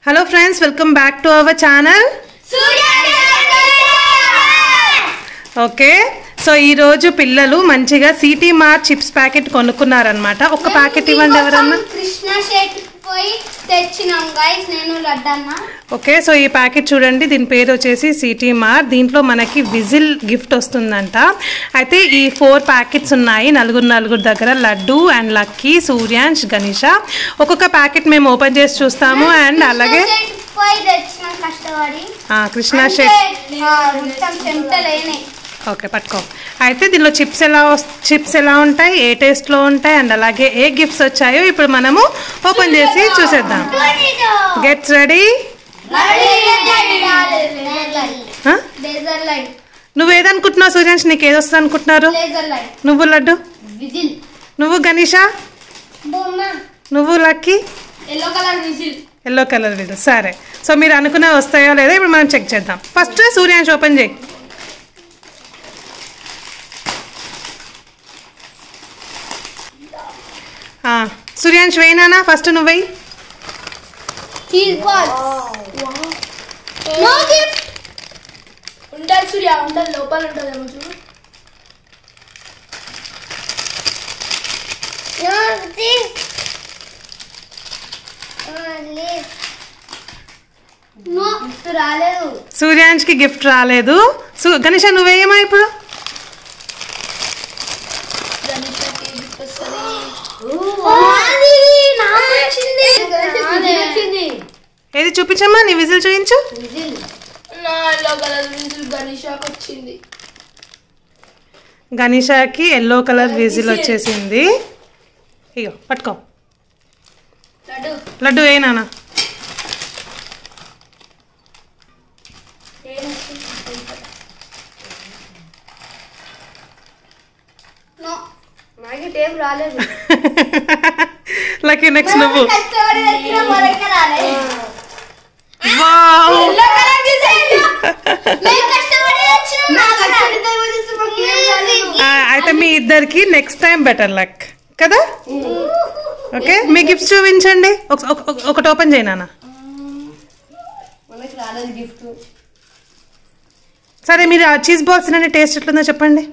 Hello friends, welcome back to our channel. Okay, so ee roju pillalu manchiga CT Mart chips packet konukunnarannamata. Oka packet ivandi evaranna. Krishna Shet పోయి తెచ్చినాం guys నేను లడ్డన్న. Okay, so ఈ packet చూడండి, దీని పేరు వచ్చేసి CT Mart. దీంట్లో మనకి విజిల్ గిఫ్ట్ వస్తుందంట. అయితే ఈ 4 ప్యాకెట్స్ ఉన్నాయి, నలుగురు దగ్గర, లడ్డు అండ్ లక్కీ, సూర్యాంష్, గణేష. ఒక్కొక్క ప్యాకెట్ మేము ఓపెన్ చేసి చూస్తాము. అండ్ అలాగే కృష్ణ షెట్ ఓకే పట్టుకో. అయితే దీనిలో చిప్స్ ఎలా ఉంటాయి, ఏ టేస్ట్లో ఉంటాయి, అండ్ అలాగే ఏ గిఫ్ట్స్ వచ్చాయో ఇప్పుడు మనము ఓపెన్ చేసి చూసేద్దాం. Gets ready. నువ్వేదనుకుంటున్నావు సూర్యాంష్? నీకు ఏదొస్తుంది అనుకుంటున్నారు? నువ్వు లడ్డు, నువ్వు గణేష, నువ్వు లక్కీ ఎల్లో కలర్ విజిల్. సరే, సో మీరు అనుకున్నా వస్తాయో లేదో ఇప్పుడు మనం చెక్ చేద్దాం. ఫస్ట్ సూర్యాంష్ ఓపెన్ చేయి. సూర్యాంష్ వేయినా ఫస్ట్ నువ్వు వెయ్యి. ఉండాలి సూర్య, ఉండాలి లోపల ఉంటుందేమో చూడు. రాలేదు, సూర్యాంష్ కి గిఫ్ట్ రాలేదు. గణేష నువ్వేమా ఇప్పుడు? ఏది చూపించమ్మా, నీ విజిల్ చూపించు. గణేషకి ఎల్లో కలర్ విజిల్ వచ్చేసింది. ఇగో పట్టుకో లడ్డు. ఏ నాన్న రాలేదు. లక్కీ నెక్స్ట్ నువ్వు. అయితే మీ ఇద్దరికి నెక్స్ట్ టైం బెటర్ లక్ కదా. ఓకే, మీ గిఫ్ట్స్ చూపించండి. ఒకటి ఓపెన్ చేయనా? సరే, మీరు ఆ చీజ్ బాల్స్ తినండి, టేస్ట్ ఎట్లుందో చెప్పండి.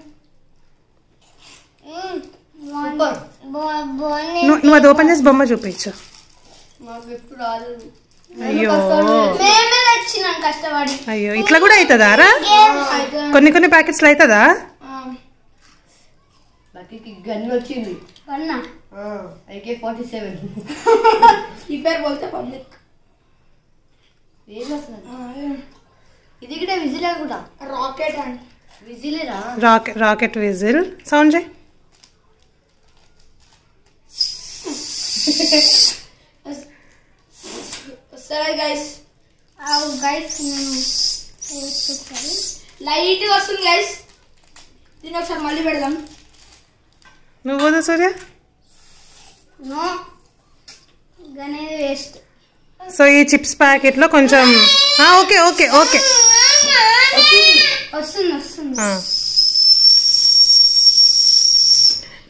నువ్వు అది ఓపెన్ చేసి బొమ్మ చూపించు. అయ్యో అయ్యో, ఇట్లా కూడా అవుతుందా రా? కొన్ని ప్యాకెట్స్ లో అవుతుందా? రాకెట్ విజిల్ సౌండ్ చేయి. లైట్ వస్తుంది గైస్, దీన్ని ఒకసారి మళ్ళీ పెడదాం. నువ్వు సూర్య వేస్ట్. సో ఈ చిప్స్ ప్యాకెట్ లో కొంచెం ఓకే ఓకే ఓకే వస్తుంది.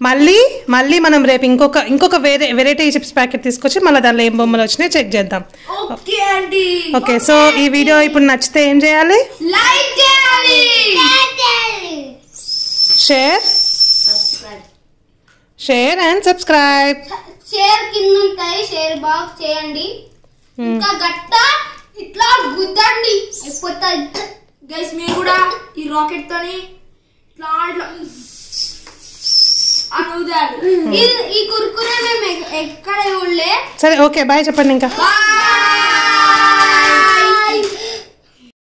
మళ్ళీ మనం రేపు ఇంకొక వెరైటీ చిప్స్ ప్యాకెట్ తీసుకొచ్చి మళ్ళీ దానిలో ఏం బొమ్మలు వచ్చినాయి చెక్ చేద్దాం. ఓకే, సో ఈ వీడియో ఇప్పుడు నచ్చితే ఏం చేయాలి? లైక్ చేయాలి, షేర్ అండ్ సబ్స్క్రైబ్. షేర్ కింద ఉంటాయి, షేర్ బాక్స్ చేయండి. ఇంకా గట్ట ఇట్లా గుద్దండి అయిపోతాయి గైస్. మీరు కూడా ఈ రాకెట్ తోని ఇట్లా ఈ కుర్కురే మేము ఎక్కడ ఊళ్ళే. సరే, ఓకే బాయ్ చెప్పండి ఇంకా.